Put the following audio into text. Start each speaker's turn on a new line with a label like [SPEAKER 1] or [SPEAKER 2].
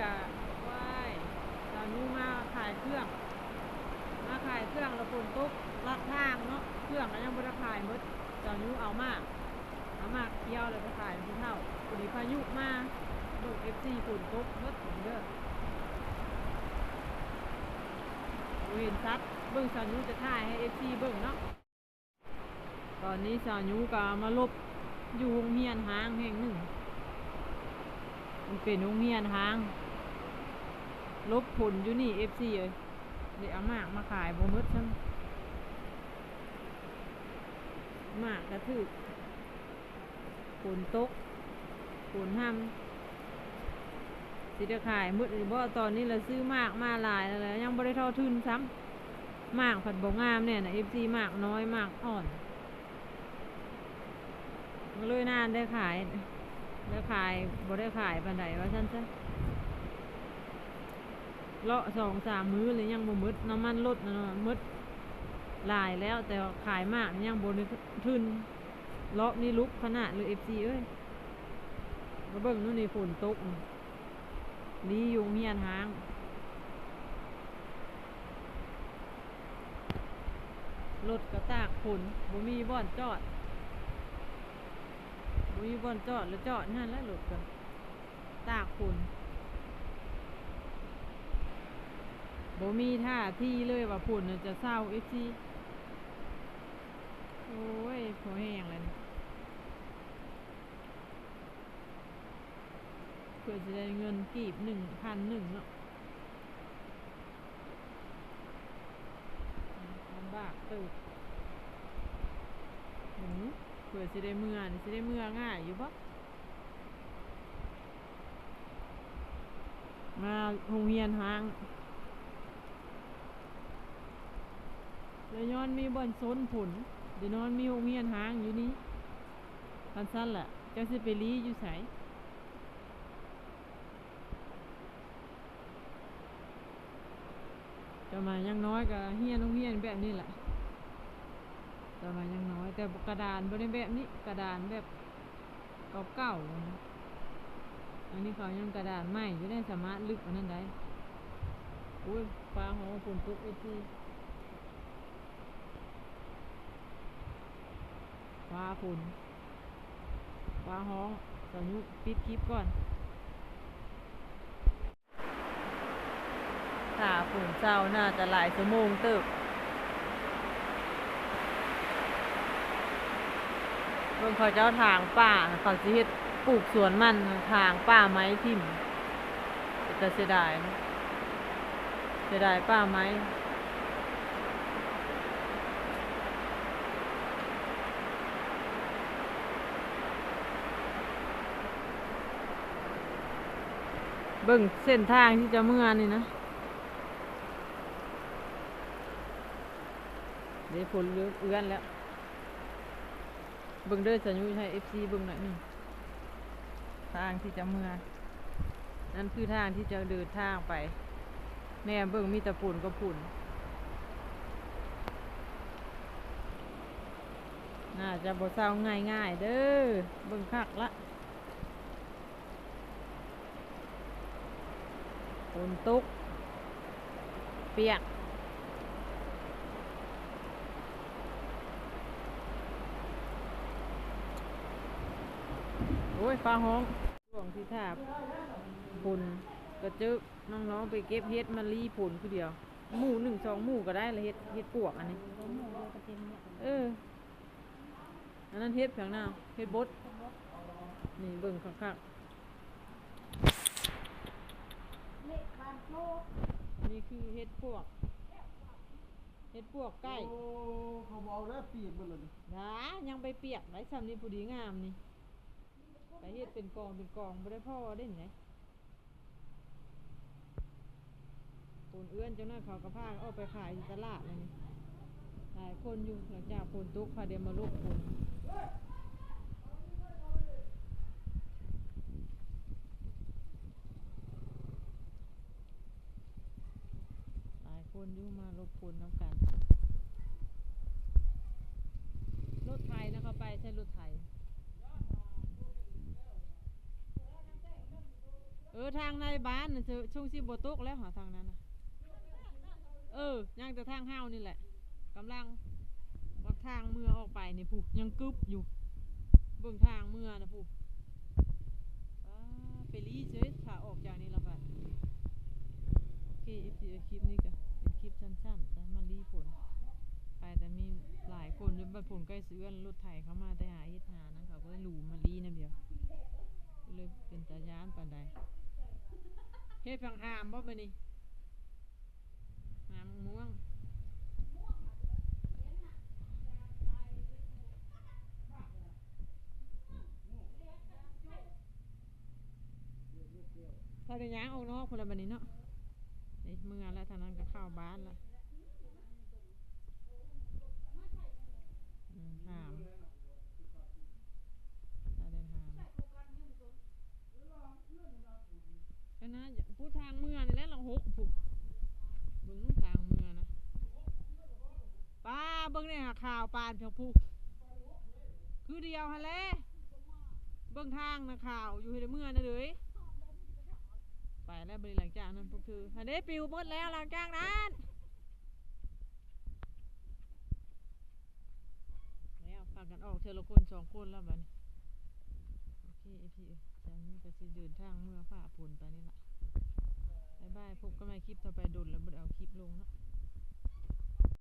[SPEAKER 1] กะว่ายตอนนี้มาขายเครื่องแล้วฝนตกลัดทางเนาะเครื่องก็ยังบ่ได้ขายหมดตอนนี้เอามากเกี่ยวเลยไปขายที่เท่าพอดีพายุมาเบิ่ง FC ฝนตกหมดเด้อเห็นชัดเบิ่งสาวยูจะถ่ายให้ FC เบิ่งเนาะตอนนี้สาวยูก็มาลบอยู่โรงเรียนห้างแห่งหนึ่งมันเป็นโรงเรียนห้างลบผลอยู่นี่ FC เอ้ยเดี๋ยวเอามากมาขายบ่หมดซ้ำมากกระทึกฝนตกฝนห้ำสิจะขายมืดหรือบ่ตอนนี้เราซื้อมากมาหลายแล้วยังบ่ได้ทอทุนซ้ำมากผัดบ่งามเนี่ยนะ FC มากน้อยมากอ่อนก็เลยนานได้ขายบ่ได้ขายปานใดว่าซั่นซะเลาะ2-3 มื้อเลยยังบ่หมดน้ำมันลดนะหมดหลายแล้วแต่ขายมากยังบ่ได้ทุนเลาะนี่ลุกขนาดเลย FC เอ้ยมาเบิ่งนู่นนี่ฝนตกลียุงเฮียนหางรถกระตากฝนบ่มีบ่อนจอดแล้วจอดนั่นแล้วรถก็ตากฝนบ่มีท่าที่เลยว่าฝนจะเศร้า FC โอ้ยพอแห้งเลยเพื่อจะได้เงินกีบ1,100เนาะลำบากตึกเพื่อจะได้เมื่อง่ายอยู่ปะมาโรงเรียนห้างแล้วย้อนมีบ่อนซนผลเดี๋ยวนอนมีโรงเรียนห้างอยู่นี้พันสั้นแหละเจ้าสิไปรีอยู่ไสจะมายังน้อยก็เฮียนโรงเรียนแบบนี้แหละจะมายังน้อยแต่กระดานบ่ได้แบบนี้กระดานแบบเก่าๆนะอันนี้เขายังกระดานใหม่อยู่ได้สามารถลึกอันนั้นได้อุ้ยฟ้าห้องฝนตกทีฟ้าฝนฟ้าห้องตอนนี้ปิดคลิปก่อนถ้าฝนเช้าน่าจะหลายชั่วโมงเติบเพิ่งเขาเจ้าทางป่าเขาสิเฮ็ดปลูกสวนมันทางป่าไม้ทิ่มจะเสียดายป่าไม้เบิ่งเส้นทางที่จะเมื่อนี่นะเดี๋ยวฝนเอื้อนแล้วเบิ่งเด้อจะยุ่ยให้ FC เบิ่งหน่อยนึงทางที่จะเมื่อนั่นคือทางที่จะเดินทางไปแน่เบิ่งมีแต่ฝุ่นกับฝุ่นน่าจะบ่เศร้าง่ายเด้อเบิ่งคักละฝนตกเปียกโอ้ยฟ้าห้องช่วงที่ทาบฝุ่นก็เจอน้องๆไปเก็บเฮ็ดมาลีผลคือเดียวหมู่1-2 หมู่ก็ได้ละเฮ็ดปวกอันนี้อันนั้นเฮ็ดเพียงหน้าเฮ็ดบดนี่เบิ่งคักๆนี่คือเฮ็ดปวกใกล้
[SPEAKER 2] เขาบอกแล้วปีกมันเลย
[SPEAKER 1] ยังไปเปียกไหนซ้ำนี่ผู้ดีงามนี่ไปเฮ็ดเป็นกองบ่ได้พ่อได้ไหนคนเอื้อนเจ้าหน้าเขากระพากเอาไปขายที่ตลาดเลยนี่หลายคนอยู่หลังจากฝนตกพาเดมาลุกฝนหลายคนอยู่มาลบฝนน้ำกันรถไถนะเขาไปใช่รถไถ ทางในบ้านน่ะช่วงสิบ่ตกแล้วหาทางนั้นน่ะย่างแต่ทางเฮานี่แหละกำลังว่าทางเมื่อออกไปนี่ผู้ยังกึบอยู่เบิ่งทางเมื่อนะผู้ไปรีเฉยถ้าออกจากนี่แล้วก็โอเคคลิปนี้ก็เป็นคลิปสั้นๆจะมารีผลไปแต่มีหลายคนจนบัดผลใกล้เสือนรถไถเข้ามาแต่หาเฮ็ดหานะเขาก็เลยหลูมารีนะเดียวก็เลยเป็นตาย้านปานใดเฮ็ดพังหามบ่บัดนี้หามม่วงถ้าได้ย้างออกนอกคนละบัดนี้เนาะนี่เมื่อแล้วทางนั้นก็เข้าบ้านละหามถ้าเดินหามก็นะพูดทางเมื่อนี่แหละเราหกผูกเบิ่งทางเมื่อนะป้าเบิ่งเนี่ยข่าวปานเพียงผูกคือเดียวฮะแหละเบิ่งทางนะข่าวอยู่ในเมื่อนะเลยไปแล้วบริหลังจากนั้นพวกเธอฮันเดปิวหมดแล้วหลังจากนั้นแล้วพากันออกเทละคน2 คนแล้วบัดนี้โอเคจากนี้ก็สิเดินทางเมื่อฝ่าฝนไปนี่ละบ๊ายบายพบกันใหม่คลิปต่อไปโดนแล้วบ่ได้เอาคลิปลงแล้ว